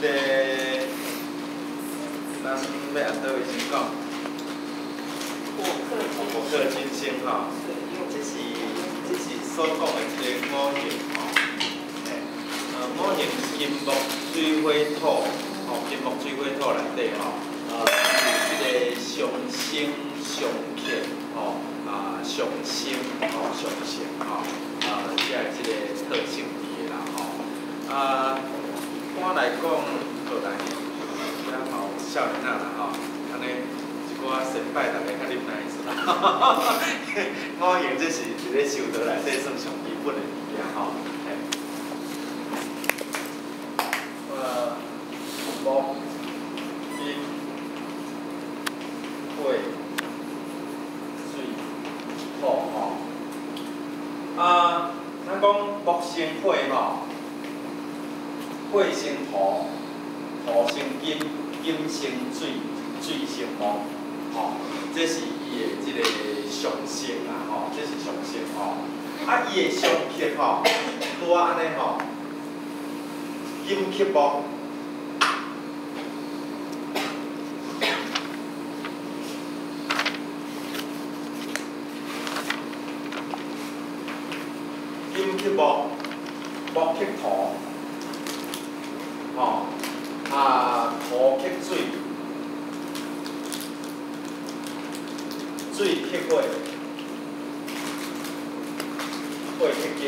个咱要按倒位先讲？火克金星吼，这是所讲的一个五行吼。五行金木水火土，金木水火土内底吼，是这个上升上克上升上升才会这个特性伫的啦一般来讲，后来比较好少年仔啦安尼一寡先拜大家较啉奶是啦。五行这是伫咧修道内底算上基本的物件木、金、火、水、土咱讲木生火火生土，土生金，金生水，水生木，这是伊的即个上升啦，这是上升伊的上克拄安尼金克木。金克木，木克土，土克水，水克火，火克金。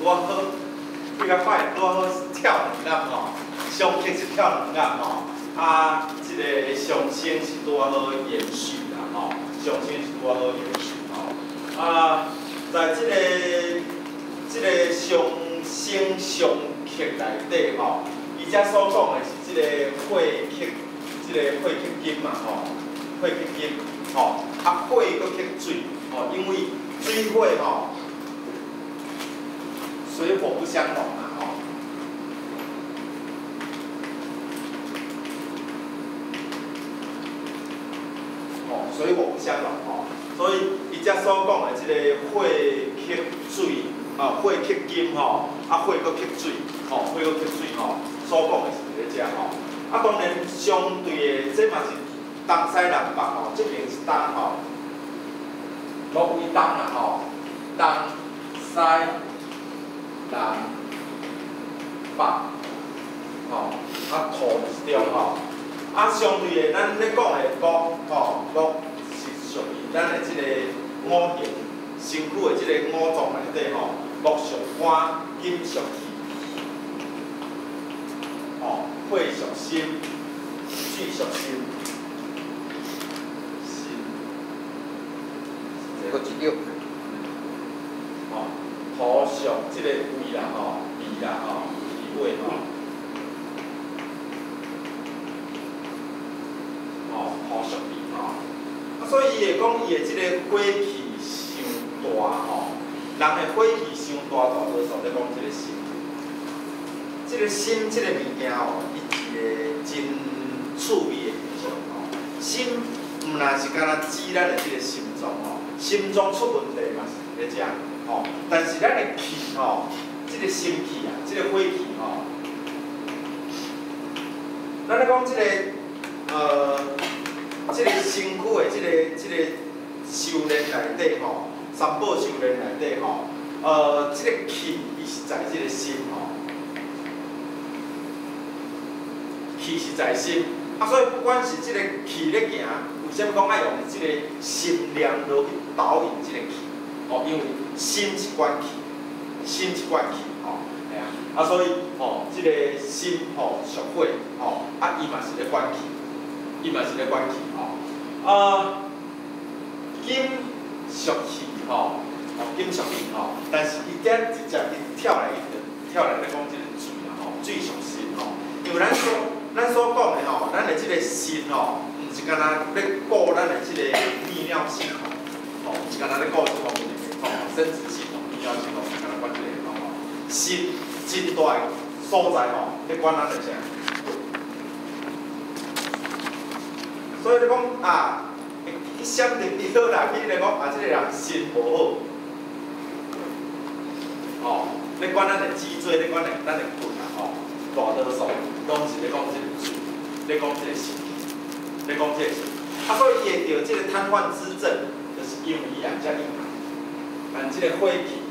拄好，比较快，拄好跳两暗上克是跳两暗即个上升是拄好延续啦上升是拄好延续在即个上升上克内底伊遮所讲的是即个火克，即个火克金火克金火搁克水因为水火水火不相容水火不相容所以伊遮所讲的即个火克水火克金火搁克水火搁克水所讲的是伫咧遮当然相对的，这嘛是东西南北这边是东落位东啦东西南北土就是中相对的，咱咧讲的木是属于咱的即个五行身躯的即个五脏内底木属肝，金属气，火属心，水属心，搁一溜。土属即个胃啦胃啦脾胃土属胃所以伊会讲伊的即个火气伤大人的火气伤大，大多数咧讲即个心。即个心即个物件伊是一个真趣味的现象心毋若是干那指咱的即个心脏心脏出问题嘛是咧遮但是咱的气即个心气即个火气咱咧讲即个即个身躯的即个修炼内底三宝修炼内底即个气伊是在即个心气是在心所以不管是即个气咧行，为什么讲爱用即个心念落去导引即个气因为心是管气，心是管气所以即个心属火伊嘛是咧管气，伊嘛是咧管气金属气金属气但是伊遮直接伊跳来咧讲即个水水属心因为咱所讲的咱的即个心毋是干那咧顾咱的即个泌尿系统毋是干那咧顾即方面的生殖系统、泌尿系统是干那管即个心真大的所在咧管咱的啥？所以你讲伊闪电伫好啦，比如讲即个人心无好咧管咱的脊椎，咧管咱的骨啊，吼，大多数拢是咧讲即个水，咧讲即个心气，咧讲即个心。啊，所以伊会着即个瘫痪之症，就是因为伊按遮硬，按即个火气，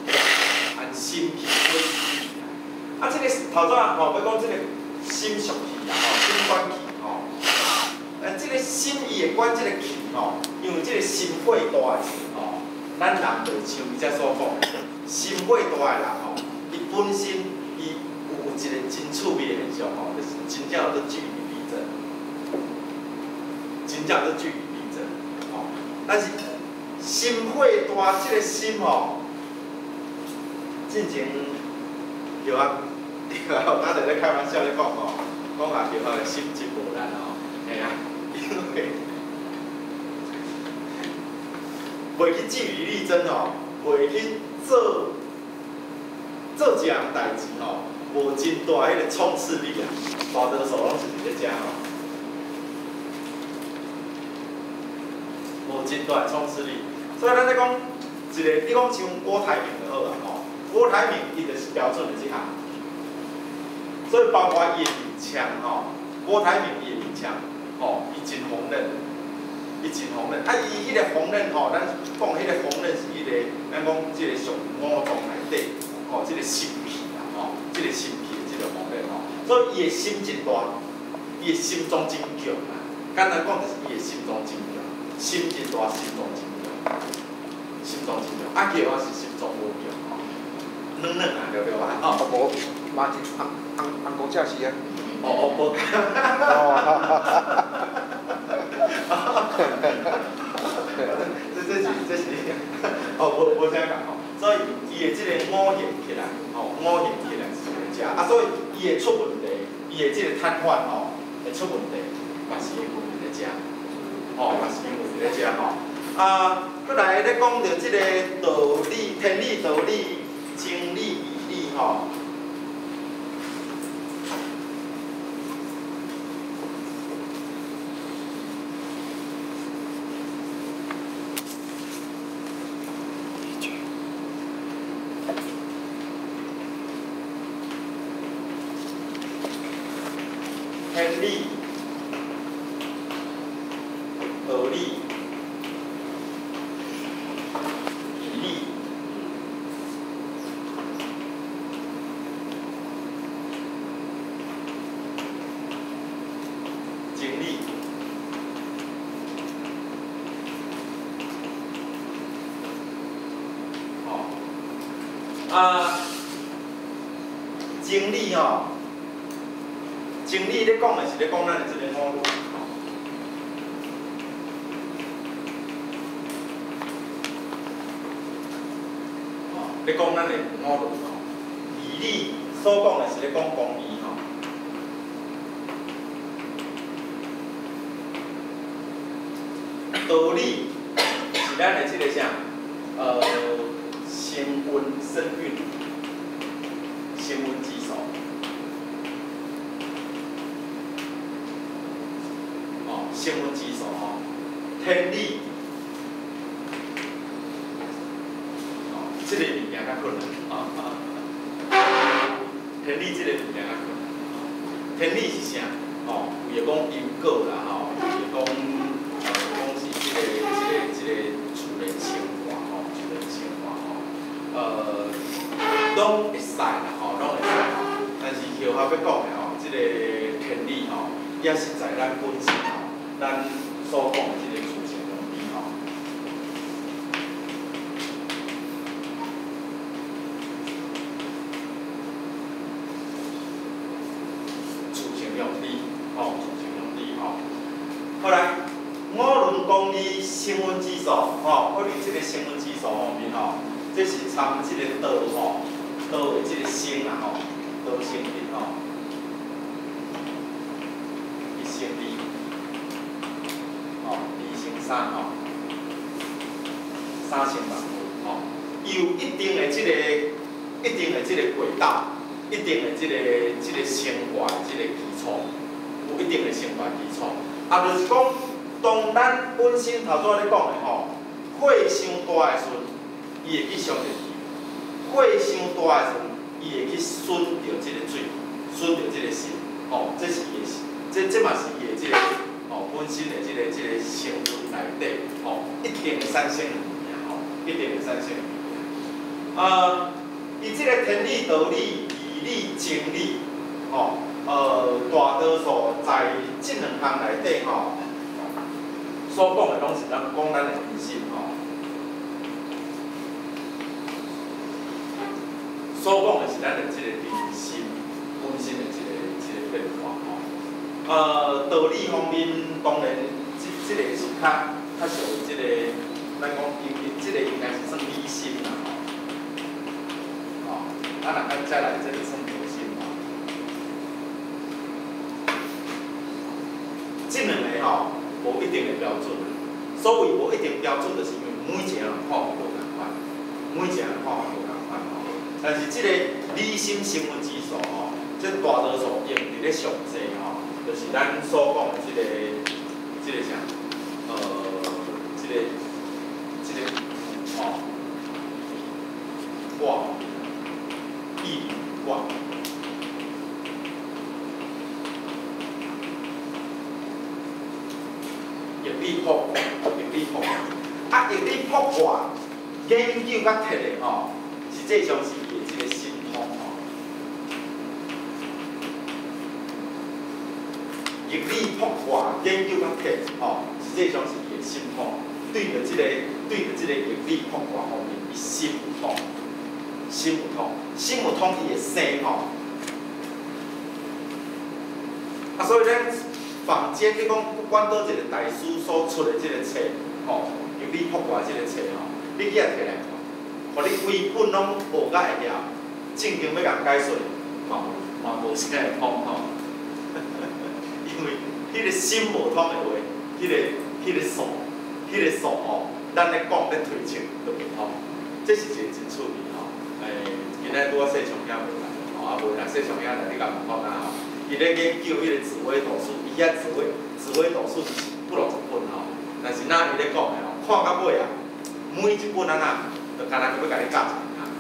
按心气火气。啊，即个头先吼，要讲即个心上气啊，吼，心管气吼。即个心伊会管即个气吼，因为即个心火大的时吼，咱人就像伊遮所讲，心火大的人吼，伊本身伊有一个真趣味的现象吼，就是真正叫做据理力争，真正做据理力争吼。但是心火大，即个心吼，进前有啊，咱就咧开玩笑咧讲吼，讲啊，叫他心真无力吼，嘿啊。袂去据理力争吼，袂去做一项代志吼，无真大迄个冲刺力啊，大多数拢是伫咧遮吼，无真大的冲刺力。所以咱咧讲一个，你讲像郭台铭就好啊吼，郭台铭伊就是标准的即项，所以包括伊的面腔吼，郭台铭伊的面腔。哦，伊真红润，伊真红润。啊，伊迄个红润吼，咱讲迄个红润是迄个，咱讲即个上五脏内底，吼，即个心气啦，吼，即个心气的即个红润吼，所以伊的心真大，伊的心脏真强啦。简单讲就是伊的心脏真强，心真大，心脏真强，心脏真强。啊，叫我是心脏无强吼，软软啊，对吧？哦，无，嘛是红公车是啊。哦，无。这是，哦，无啥讲吼，所以伊的即个五行起来，吼，五行起来是会食，啊，所以伊会出问题，伊的即个瘫痪吼，会出问题，嘛是因为伫咧遮，吼，嘛是因为伫咧遮吼。啊，搁来咧讲到即个道理、天理、道理、情理、义理吼。天理、道理、义理，情理，情理吼。情理咧讲的是咧讲咱的即个五伦，咧讲咱的五伦吼。义理所讲的是咧讲公义吼。道理是咱的即个啥？声温声韵，声温之手。声温之手吼，天理，即个物件较困难天理即个物件较困难天理是啥？哦，有讲因果啦吼，有讲讲是即个自然生活吼，自然生活吼，拢会使啦吼，拢会使吼。但是后下要讲的吼，即个天理吼，也是在咱本身吼。咱所讲的即个自然原理吼，自然原理吼，自然原理吼。好来，五伦公理声温之手吼，关于即个声温之手方面吼，这是参即个道吼，道的即个声啦吼，道声音吼，伊声理。三吼，三声万分吼，有一定的即个轨道，一定的即个生活的即个基础，有一定的生活基础。啊，就是讲，当咱本身头拄仔咧讲的吼，火伤大的时阵，伊会去伤着伊；火伤大的时阵，伊会去顺着即个水，顺着即个心，哦，这是伊的，这嘛是伊的即个哦本身的即个成分内底，哦，一定会产生的物件，吼，一定会产生的物件。伊即个天理、道理、义理、情理，吼，大多数在即两项内底，吼，所讲的拢是咱讲咱的人心，吼。所讲的是咱的即个人心本身的即个变化吼。道理方面当然，即个是较属于即个，咱讲即个应该是算理性啦吼。若咱再来即个算核心嘛。即两个吼无一定的标准，所谓无一定标准，就是因为每一个人看法无共款，每一个人看法无共款吼。但是即个理性成分指数吼，即大多数用伫咧上济吼，就是咱所讲的即个啥，即个吼，卦，易卦。易理卜卦，易理卜卦，易理卜卦研究甲摕的吼，实际上是伊的即个心通吼。易理卜卦研究甲摕吼，实际上是伊的心通。对着即个易理卜卦方面，伊心有通，心有通，心有通，伊会生吼。所以咱坊间你讲，不管倒一个大师所出的即个册，吼，易理卜卦即个册吼，你去摕来看，互你规本拢学甲会晓，正经要甲解说，嘛无啥会通吼。因为迄个心无通的话，迄个数吼，咱咧讲咧推测都袂通，这是一个真趣味吼。今仔拄仔细长囝无来，吼，啊无来细长囝来你甲问讲哪吼？伊咧研究迄个紫微斗数，伊遐紫微斗数是不落一本吼，但是哪伊咧讲的吼，看到尾啊，每一本啊，就干那要甲你教一项。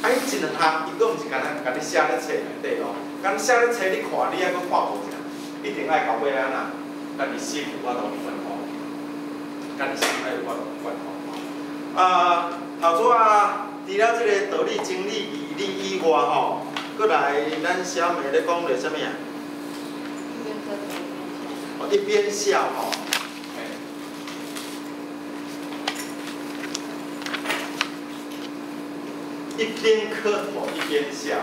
伊一两项，伊佫毋是干那甲你写咧册内底咯，干写咧册你看，你还佫看无啥，一定爱到尾啊呐，家己心有法度去管控，家己心爱有法度去管控。头拄啊，除了即个道理、情理、义理以外吼，佫来咱小妹咧讲着啥物啊？一边笑吼，一边磕头一边笑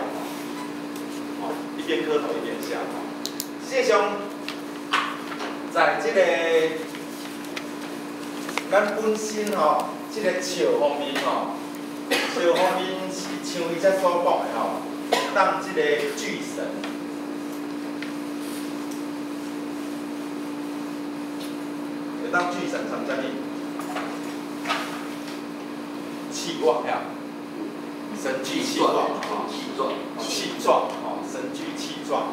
吼，一边磕头一边笑吼。实际上，在这个咱本身吼，这个笑方面吼，笑方面是像伊遮所讲的吼，当这个聚神。当聚神参啥物？气卦呀，神聚气壮吼，气壮吼，神聚气壮吼。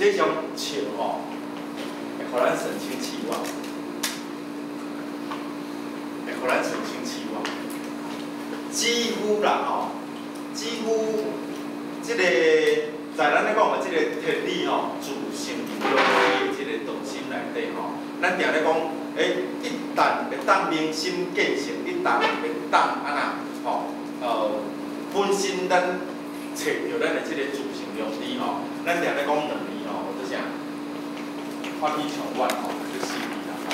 这种笑吼，会互咱神清气旺，会互咱神清气旺。几乎啦吼，几乎即个在咱咧讲的即个天理吼，自性中的即个道心内底吼，咱定咧讲，一旦会当明心见性，一旦会当吼，本身咱找着咱的即个自性中理吼，咱定咧讲两字吼，就是啥？发起强愿吼，就四字啦吼。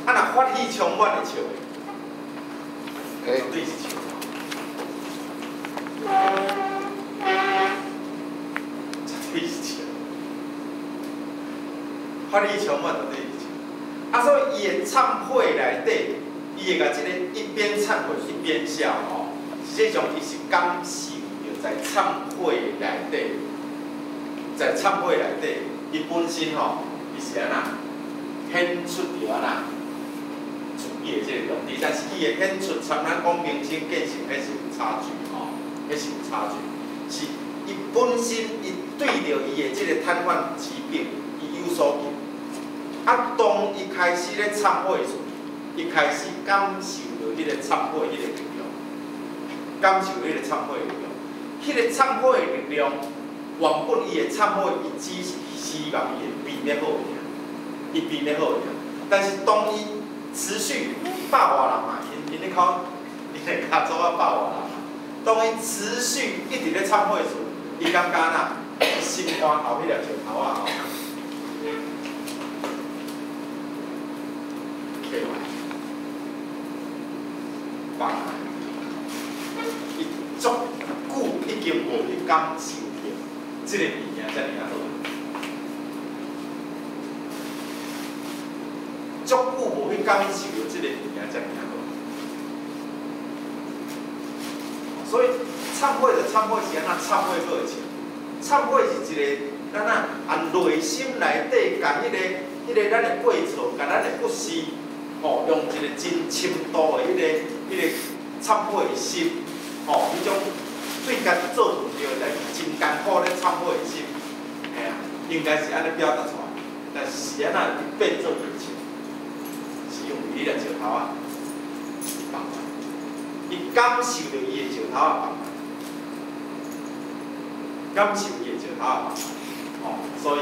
若发起强愿会笑的，绝对是笑。绝对是笑。发起强愿绝对是笑。啊，所以伊的忏悔内底，伊会甲即个一边忏悔一边笑吼，实际上伊是感受着在忏悔内底，在忏悔内底，伊本身吼，伊是安那显出着安那。伊的即个用字，但是伊会显出，参咱讲明星见性，迄是有差距吼，迄是有差距。是伊本身伊对着伊的即个瘫痪疾病，伊有所求。啊，当伊开始咧忏悔时，伊开始感受着迄个忏悔迄个力量，感受迄个忏悔力量。迄个忏悔的力量，原本伊的忏悔，伊只是希望伊的病要好尔，伊病要好尔。但是当伊持续100外人嘛，因咧考，因咧甲做啊100外人嘛。当伊持续一直咧忏悔时，伊感觉呐，心肝后迄粒石头啊吼，起来，放开，伊足久已经无去感受着即个物件遮尔啊好。足久无去感受着即个物件遮尔好，所以忏悔就忏悔是安怎忏悔过程？忏悔是一个咱啊按内心内底，甲迄个咱的过错，甲咱的不是，吼，用一个真深度的迄个忏悔的心，吼，迄种对家己做唔对的代志，真艰苦咧忏悔的心，嘿啊，应该是安尼表达出来，但是安怎变做事情？用伊个石头啊放开，伊感受着伊个石头啊放开，感受伊个石头啊放开，吼，所以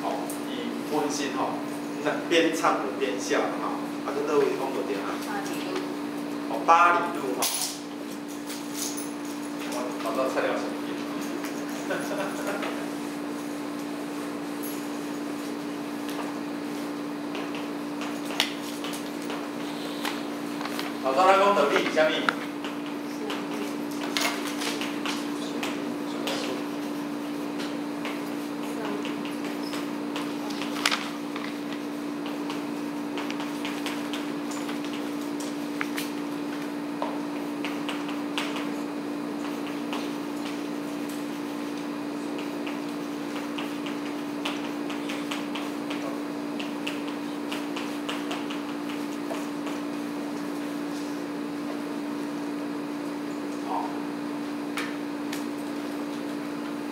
吼，伊本身吼，边唱着边笑吼，啊，伫倒位讲到点啊？巴里路吼，我找到菜料什么地？老早咱讲道理是啥物？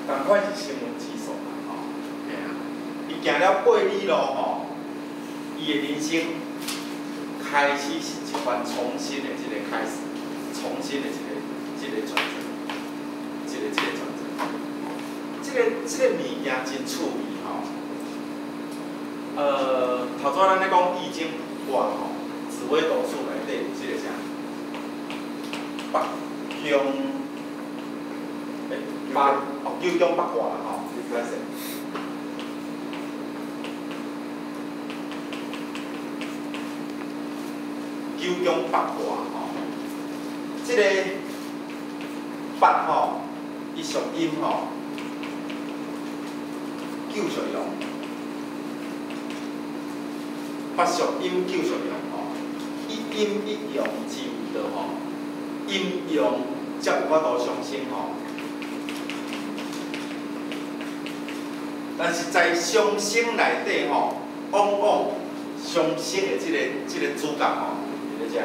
同款是新闻指数啦，吼，嘿啊，伊行了8里路吼，伊的人生开始是一番重新的即个开始，重新的即个转折，即个转折，即个物件真趣味吼。头早咱咧讲易经卦吼，紫微斗数内底有即个啥？北向。九宫八卦啦吼，你不要说。九宫八卦吼，即个八吼，伊属阴吼，九属阳。八属阴，九属阳吼，一阴一阳之有的吼，阴阳才有法度相生吼。但是在相生内底吼，往往相生的即个主角吼，就咧遮，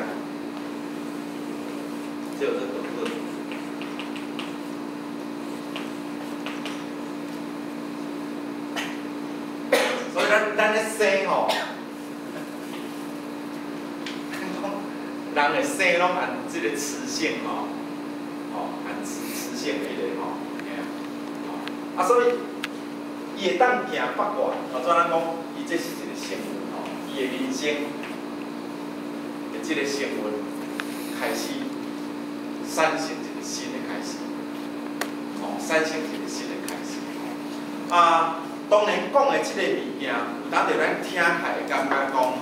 只有这个个。所以咱咧生吼，人的生拢按即个雌性吼，按雌性的迄个吼，啊，所以。伊会当行八卦，或者咱讲，伊这是一个新闻吼，伊的人生的这个新闻开始产生一个新的开始，产生一个新的开始。啊，当然讲的这个物件，有当着咱听下会感觉讲，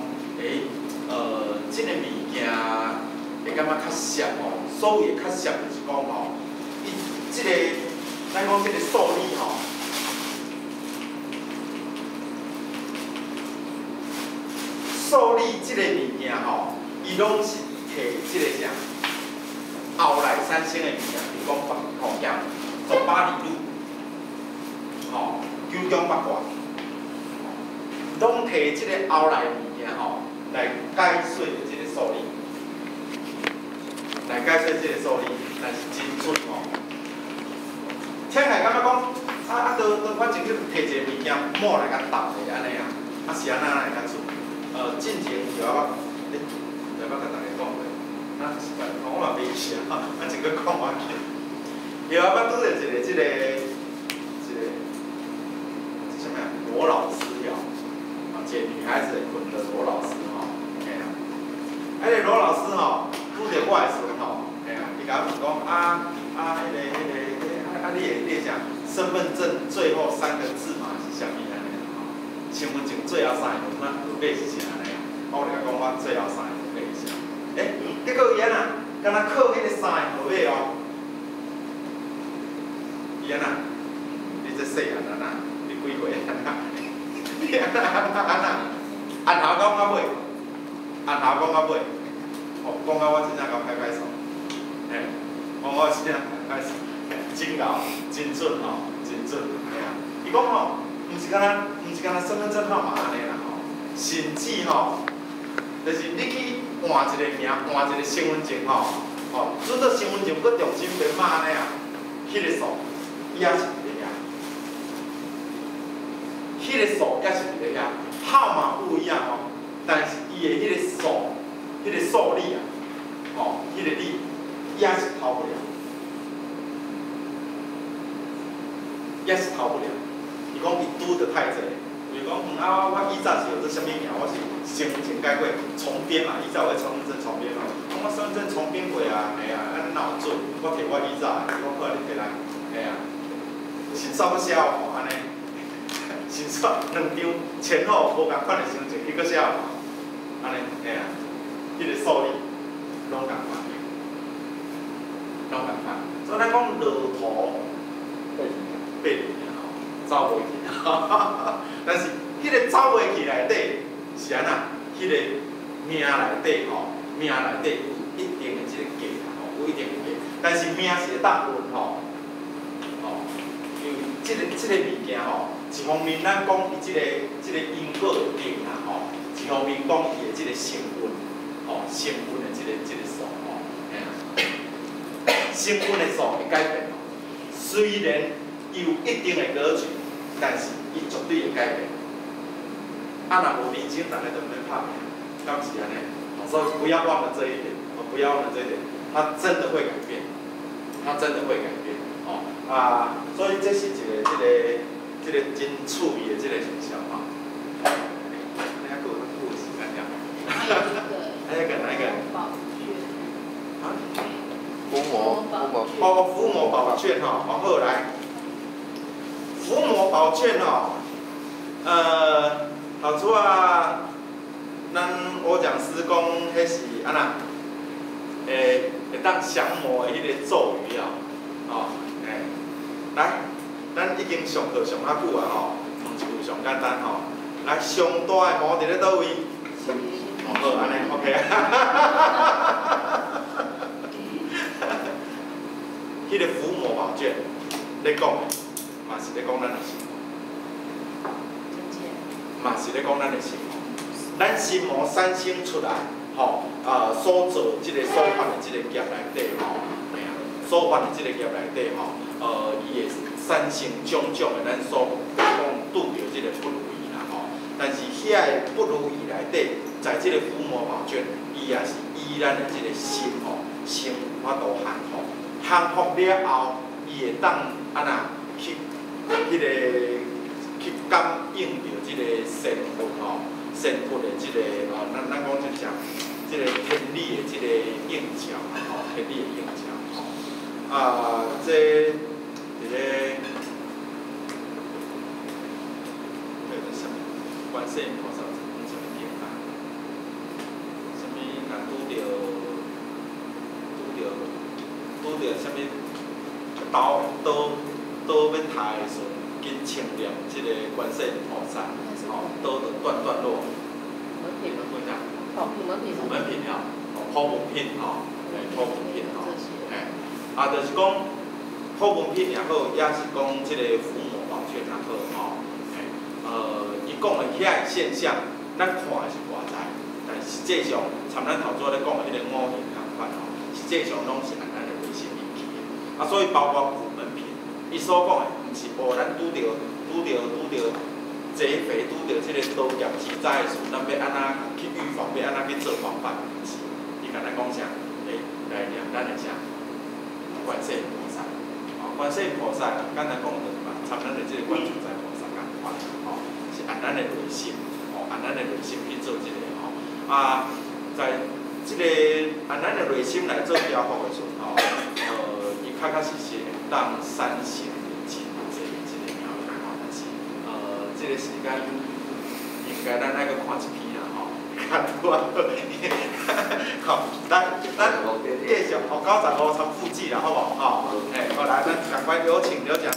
这个物件会感觉较涩吼。所谓较涩就是讲吼，伊这个咱讲这个数理吼。受力即个物件吼，伊拢是摕即个啥后来产生的物件，比如讲吼咸做巴里路，吼九江八卦，拢摕即个后来物件吼来解说即个受力，来解说即个受力，但是真准吼。听起来感觉讲都反正去摕一个物件抹来甲搭的安尼啊，是安那来较准。进前有啊，要甲大家讲过，我嘛袂写，一个讲完去。有啊，拄着一个啥物啊？罗老师了，一个女孩子捆的罗老师吼，嘿啊，个罗老师吼，拄着我的时阵吼，嘿啊，伊甲我问讲你啥身份证最后3个字嘛是啥物安尼吼？身份证最后3个字，那后尾是啥安尼啊？我就甲讲我最后3个后尾是啥？结果伊安那，敢若靠迄个3个后尾哦，伊安那，你这细汉安那，你几岁安那？你安那，按头讲到尾，按头讲到尾，哦，讲到我真正甲拍拍手，嘿，讲我真正拍拍手。真牛，真准吼，真准，嘿啊！伊讲吼，毋是敢若身份证号码安尼啦吼，甚至吼，就是你去换一个名，换一个身份证吼，准到身份证搁重新编码安尼啊，迄个数也是伫咧遐，迄个数也是伫咧遐，号码不一样哦，但是伊的迄个数，迄个数字啊，迄个字也是逃不了。也是逃不了。伊讲伊拄得太济，伊讲我以前是有这啥物名，我是身份证改过重编嘛，以前我身份证重编嘛，我身份证重编过啊，嘿啊，哪有准？我摕我以前，我看你摕来，嘿啊，身扫搁写吼安尼，身扫2张前后无共款的身份证，伊搁写安尼，嘿啊，迄个数字拢共款，拢共款，所以咱讲路途。爬入吼，走袂去，但是迄个走袂去内底是安那？迄个命内底吼，命内底有一定的一个价啦，有一定的价。但是命是会当运吼，因为即个物件吼，一方面咱讲伊即个因果有定啦吼，一方面讲伊的即个成分，成分的即个数吼，嘿啊，成分的数会改变。虽然伊有一定的格局，但是伊绝对会改变。若无认真，大家就免拍拼，敢是安尼？所以不要忘了这一点，不要忘了这一点，它真的会改变，它真的会改变。所以这是一个真趣味的这个现象哈。你还够有时间了？还有一个哪一个？伏魔伏魔宝卷哈，往后来。伏魔宝卷吼，头拄啊，咱我讲师讲，迄是安那，会当降魔的迄个咒语啊，来，咱已经上课上啊久啊吼，问一句上简单吼，来上大的魔伫咧倒位？好，安尼 OK 迄个伏魔宝卷，咧讲。嘛是咧讲咱的心魔，嘛是咧讲咱的心魔。咱心魔产生出来，所做即个所犯的即个业内底吼，嘿啊，所犯的即个业内底吼，伊会产生种种的咱所讲拄着即个不如意啦吼。但是遐个不如意内底，在即个伏魔宝卷，伊也是依咱的即个心先有法度降服，降服了后，伊会当安那去。去感应着即个神佛神佛的即个咱讲就讲，即个天理的即个应照天理的应照这伫咧叫做啥物？观世音菩萨什么经啊？什么若拄着啥物刀要杀的时阵，紧请念即个观世音菩萨，刀就断落。辅门品了，普门品吼，普门品吼，就是讲普门品也好，也是讲即个腹膜保全也好吼，伊讲的遐现象，咱看的是外在，但实际上，参咱头先咧讲的迄个五行同款吼，实际上拢是按咱的卫生引起的。所以包括辅门品，伊所讲的，毋是咱拄着济肥，拄着即个刀剑之灾的时，咱要安怎去预防，要安怎去做防范，毋是。伊干来讲啥？来念咱的啥？观世音菩萨，观世音菩萨，简单讲就是嘛，参咱的即个观自在菩萨共款，是按咱的内心，按咱的内心去做即个在即个按咱的内心来做调伏的时候，伊确实是会当产生真济即个苗栗但是即个时间应该咱爱阁看一篇啦看多好，咱继续，95参附记啦，好不好？好，来，咱赶快有请刘讲。